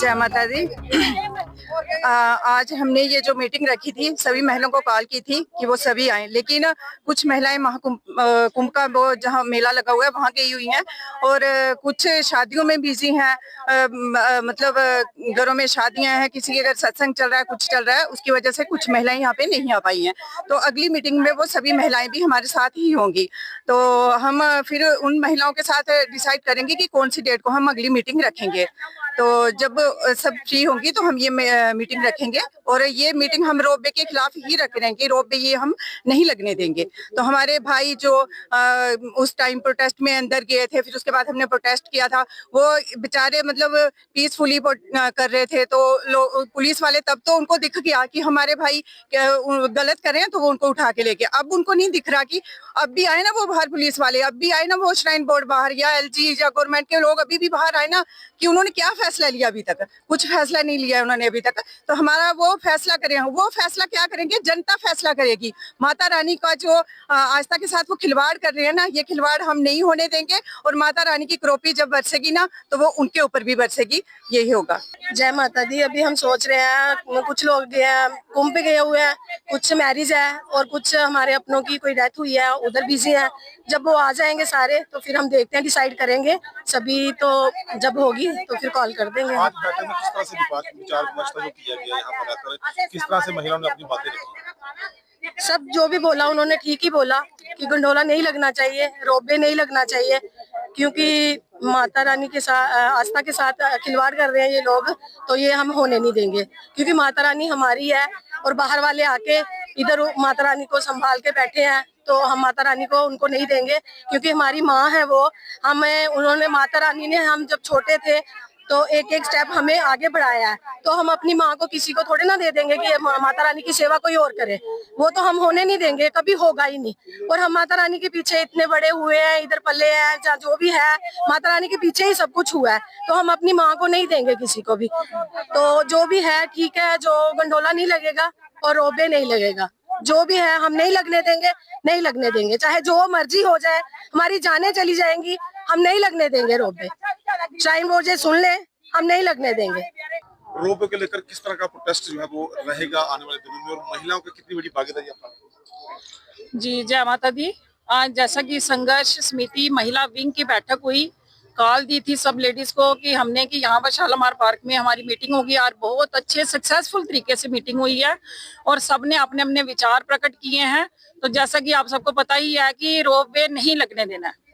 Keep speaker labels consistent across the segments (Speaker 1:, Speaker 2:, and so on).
Speaker 1: जय माता दी। आज हमने ये जो मीटिंग रखी थी, सभी महिलाओं को कॉल की थी कि वो सभी आए, लेकिन कुछ महिलाएं महाकुंभ कुंभ का वो जहाँ मेला लगा हुआ है वहाँ गई हुई हैं और कुछ शादियों में बिजी हैं। मतलब घरों में शादियां हैं, किसी के अगर सत्संग चल रहा है, कुछ चल रहा है, उसकी वजह से कुछ महिलाएं यहाँ पे नहीं आ पाई हैं। तो अगली मीटिंग में वो सभी महिलाएं भी हमारे साथ ही होंगी। तो हम फिर उन महिलाओं के साथ डिसाइड करेंगे कि कौन सी डेट को हम अगली मीटिंग रखेंगे। तो जब सब फ्री होंगी तो हम ये मीटिंग रखेंगे और ये मीटिंग हम रोपवे के खिलाफ ही रख रहे हैं कि रोपवे ये हम नहीं लगने देंगे। तो हमारे भाई जो उस टाइम प्रोटेस्ट में अंदर गए थे, फिर उसके बाद हमने प्रोटेस्ट किया था, वो बेचारे मतलब पीसफुली कर रहे थे। तो पुलिस वाले तब तो उनको दिख गया कि हमारे भाई गलत कर रहे हैं, तो वो उनको उठा के ले गए। अब उनको नहीं दिख रहा कि अब भी आए ना वो बाहर पुलिस वाले, अब भी आए ना वो श्राइन बोर्ड बाहर, या एलजी या गवर्नमेंट के लोग अभी भी बाहर आए ना, कि उन्होंने क्या फैसला लिया। अभी तक कुछ फैसला नहीं लिया उन्होंने अभी तक। तो हमारा वो फैसला करें, वो फैसला क्या करेंगे, जनता फैसला करेगी। माता रानी का जो आस्था के साथ वो खिलवाड़ कर रहे हैं ना, ये खिलवाड़ हम नहीं होने देंगे। और माता रानी की कृपा जब बरसेगी ना, तो वो उनके ऊपर भी बरसेगी, यही होगा।
Speaker 2: जय माता दी। अभी हम सोच रहे हैं, कुछ लोग कुंभ पे गए हुए हैं, कुछ मैरिज है और कुछ हमारे अपनों की कोई डेथ हुई है, उधर बिजी है। जब वो आ जाएंगे सारे तो फिर हम देखते हैं, डिसाइड करेंगे सभी। तो जब होगी तो फिर कॉल कर देंगे।
Speaker 3: आज बैठक में किस तरह से विचार विमर्श किया गया यहाँ पर आकर, किस तरह से महिलाओं ने अपनी बातें रखी?
Speaker 2: सब जो भी बोला उन्होंने ठीक ही बोला कि गंडोला नहीं लगना चाहिए, रोपवे नहीं लगना चाहिए, क्योंकि माता रानी के साथ आस्था के साथ खिलवाड़ कर रहे हैं ये लोग। तो ये हम होने नहीं देंगे, क्योंकि माता रानी हमारी है और बाहर वाले आके इधर माता रानी को संभाल के बैठे हैं। तो हम माता रानी को उनको नहीं देंगे, क्योंकि हमारी माँ है वो। हमें उन्होंने, माता रानी ने, हम जब छोटे थे तो एक एक स्टेप हमें आगे बढ़ाया है। तो हम अपनी माँ को किसी को थोड़े ना दे देंगे कि माता रानी की सेवा कोई और करे। वो तो हम होने नहीं देंगे, कभी होगा ही नहीं। और हम माता रानी के पीछे इतने बड़े हुए हैं, इधर पले हैं, जहाँ जो भी है माता रानी के पीछे ही सब कुछ हुआ है। तो हम अपनी माँ को नहीं देंगे किसी को भी। तो जो भी है ठीक है, जो गंडोला नहीं लगेगा और रोपवे नहीं लगेगा, जो भी है हम नहीं लगने देंगे, नहीं लगने देंगे। चाहे जो मर्जी हो जाए, हमारी जानें चली जाएंगी, हम नहीं लगने देंगे रोपवे। श्राइन बोर्ड से सुन ले, हम नहीं लगने देंगे।
Speaker 3: रोपवे को लेकर किस तरह का प्रोटेस्ट जो है वो रहेगा आने वाले दिनों में, और महिलाओं की कितनी बड़ी भागीदारी है?
Speaker 4: जी जय माता दी। आज जैसा कि संघर्ष समिति महिला विंग की बैठक हुई, कॉल दी थी सब लेडीज को कि हमने कि यहाँ पर शालामार पार्क में हमारी मीटिंग होगी। और बहुत अच्छे सक्सेसफुल तरीके से मीटिंग हुई है और सबने अपने अपने विचार प्रकट किए हैं। तो जैसा कि आप सबको पता ही है कि रोपवे नहीं लगने देना है।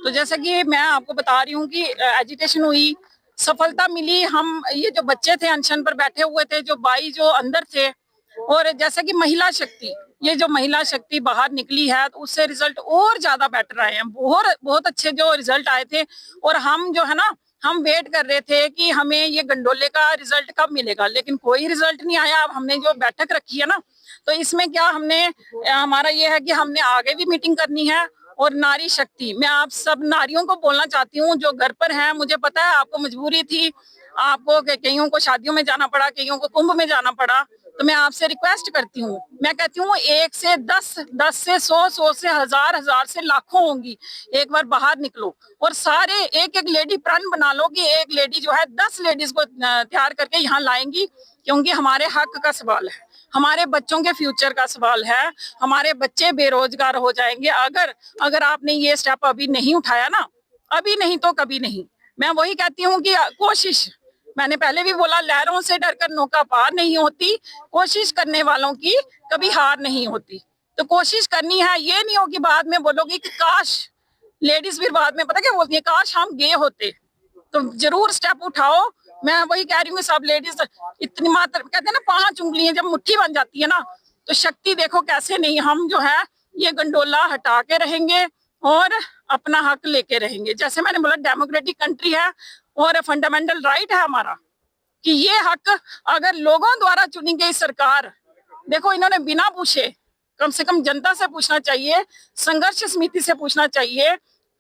Speaker 4: तो जैसा कि मैं आपको बता रही हूँ कि एजिटेशन हुई, सफलता मिली। हम ये जो बच्चे थे अनशन पर बैठे हुए थे, जो बाई जो अंदर थे, और जैसा कि महिला शक्ति, ये जो महिला शक्ति बाहर निकली है, तो उससे रिजल्ट और ज्यादा बेटर आए हैं। बहुत बहुत अच्छे जो रिजल्ट आए थे। और हम जो है ना, हम वेट कर रहे थे कि हमें ये गंडोले का रिजल्ट कब मिलेगा, लेकिन कोई रिजल्ट नहीं आया। अब हमने जो बैठक रखी है ना, तो इसमें क्या हमने, हमारा ये है कि हमने आगे भी मीटिंग करनी है। और नारी शक्ति, मैं आप सब नारियों को बोलना चाहती हूँ जो घर पर हैं। मुझे पता है आपको मजबूरी थी, आपको कईयों को शादियों में जाना पड़ा, कईयों को कुंभ में जाना पड़ा। तो मैं आपसे रिक्वेस्ट करती हूँ, मैं कहती हूँ 1 से 10, 10 से 100, 100 से 1000, 1000 से लाखों होंगी। एक बार बाहर निकलो और सारे एक एक लेडी प्रण बना लो कि एक लेडी जो है 10 लेडीज को तैयार करके यहाँ लाएंगी, क्योंकि हमारे हक का सवाल है, हमारे बच्चों के फ्यूचर का सवाल है। हमारे बच्चे बेरोजगार हो जाएंगे अगर आपने ये स्टेप अभी नहीं उठाया ना, अभी नहीं तो कभी नहीं। मैं वही कहती हूँ कि कोशिश, मैंने पहले भी बोला, लहरों से डरकर नौका पार नहीं होती, कोशिश करने वालों की कभी हार नहीं होती। तो कोशिश करनी है, ये नहीं हो कि बाद में बोलोगी कि काश, लेडीज फिर बाद में पता क्या बोलती है, काश हम गए होते। तो जरूर स्टेप उठाओ। मैं वही कह रही हूँ, सब लेडीज इतनी मात्र, कहते हैं ना 5 उंगलियां जब मुट्ठी बन जाती है ना, तो शक्ति देखो कैसे नहीं। हम जो है ये गंडोला हटा के रहेंगे और अपना हक लेके रहेंगे। जैसे मैंने बोला, डेमोक्रेटिक कंट्री है और फंडामेंटल राइट है हमारा कि ये हक, अगर लोगों द्वारा चुनी गई सरकार, देखो इन्होंने बिना पूछे, कम से कम जनता से पूछना चाहिए, संघर्ष समिति से पूछना चाहिए,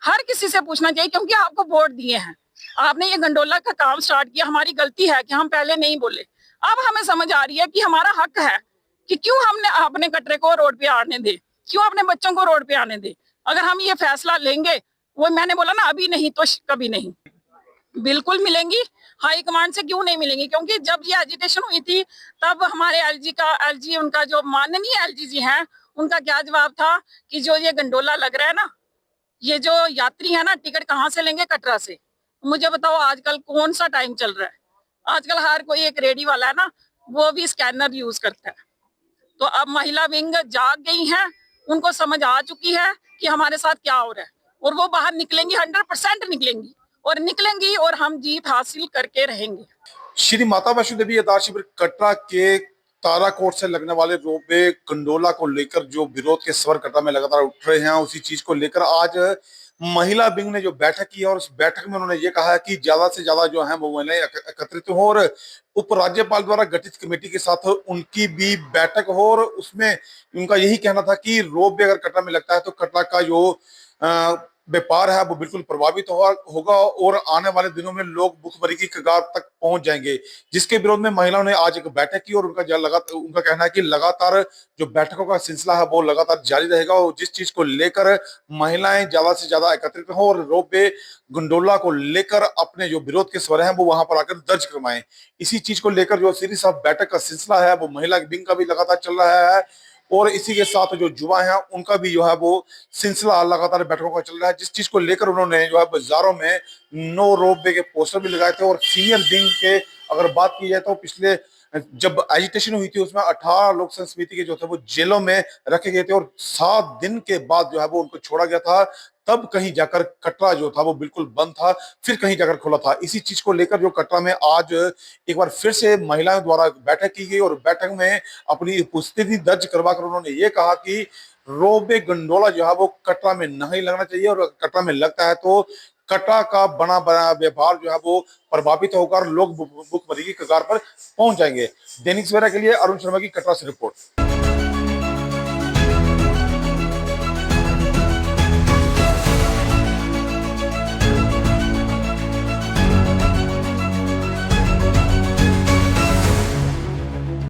Speaker 4: हर किसी से पूछना चाहिए, क्योंकि आपको वोट दिए हैं, आपने ये गंडोला का काम स्टार्ट किया। हमारी गलती है कि हम पहले नहीं बोले। अब हमें समझ आ रही है कि हमारा हक है कि क्यों हमने अपने कटरे को रोड पे आने दे, क्यों अपने बच्चों को रोड पे आने दे। अगर हम ये फैसला लेंगे, वो मैंने बोला ना, अभी नहीं तो कभी नहीं। बिल्कुल मिलेंगी। हाई कमांड से क्यों नहीं मिलेंगी, क्योंकि जब ये एजिटेशन हुई थी तब हमारे एलजी उनका जो माननीय एलजी जी हैं, उनका क्या जवाब था कि जो ये गंडोला लग रहा है ना, ये जो यात्री है ना, टिकट कहाँ से लेंगे? कटरा से। मुझे बताओ आजकल कौन सा टाइम चल रहा है? आजकल हर कोई एक रेडी वाला है ना, वो भी स्कैनर यूज करता है। तो अब महिला विंग जाग गई हैं, उनको समझ आ चुकी है कि हमारे साथ क्या हो रहा है, और वो बाहर निकलेंगी, 100% निकलेंगी, और हम जीत हासिल करके रहेंगे।
Speaker 3: श्री माता वैष्णो देवी अवतार शिविर कटरा के ताराकोट से लगने वाले रोपवे गंडोला को लेकर जो विरोध के स्वर कटरा में लगातार उठ रहे हैं, उसी चीज को लेकर आज महिला विंग ने जो बैठक की है और उस बैठक में उन्होंने ये कहा है कि ज्यादा से ज्यादा जो है वो महिलाएं एकत्रित हो और उपराज्यपाल द्वारा गठित कमेटी के साथ उनकी भी बैठक हो, और उसमें उनका यही कहना था कि रोपवे अगर कटरा में लगता है तो कटरा का जो व्यापार है वो बिल्कुल प्रभावित होगा और आने वाले दिनों में लोग भुखमरी की कगार तक पहुंच जाएंगे, जिसके विरोध में महिलाओं ने आज एक बैठक की और उनका कहना है कि लगातार जो बैठकों का सिलसिला है वो लगातार जारी रहेगा और जिस चीज को लेकर महिलाएं ज्यादा से ज्यादा एकत्रित हो और रोपवे गंडोला को लेकर अपने जो विरोध के स्वर हैं वो वहां पर आकर दर्ज करवाएं। इसी चीज को लेकर जो सीधी साफ बैठक का सिलसिला है वो महिला विंग का भी लगातार चल रहा है और इसी के साथ जो युवा हैं उनका भी जो है वो सिलसिला लगातार बैठकों का चल रहा है, जिस चीज को लेकर उन्होंने जो है बाजारों में नो रोपवे के पोस्टर भी लगाए थे। और सीनियर विंग के अगर बात की जाए तो पिछले जब एजिटेशन हुई थी उसमें 18 लोक संघ समिति के जो थे वो जेलों में रखे गए थे और 7 दिन के बाद जो है वो उनको छोड़ा गया था, तब कहीं जाकर कटरा जो था वो बिल्कुल बंद था, फिर कहीं जाकर खुला था। इसी चीज को लेकर जो कटरा में आज एक बार फिर से महिलाओं द्वारा बैठक की गई और बैठक में अपनी उपस्थिति दर्ज करवाकर उन्होंने ये कहा कि रोपवे गंडोला जो है वो कटरा में नहीं लगना चाहिए और कटरा में लगता है तो कटरा का बना बना व्यापार जो है वो प्रभावित होकर लोग भुखमरी की कगार पर पहुंच जाएंगे। दैनिक सवेरा के लिए अरुण शर्मा की कटरा से रिपोर्ट।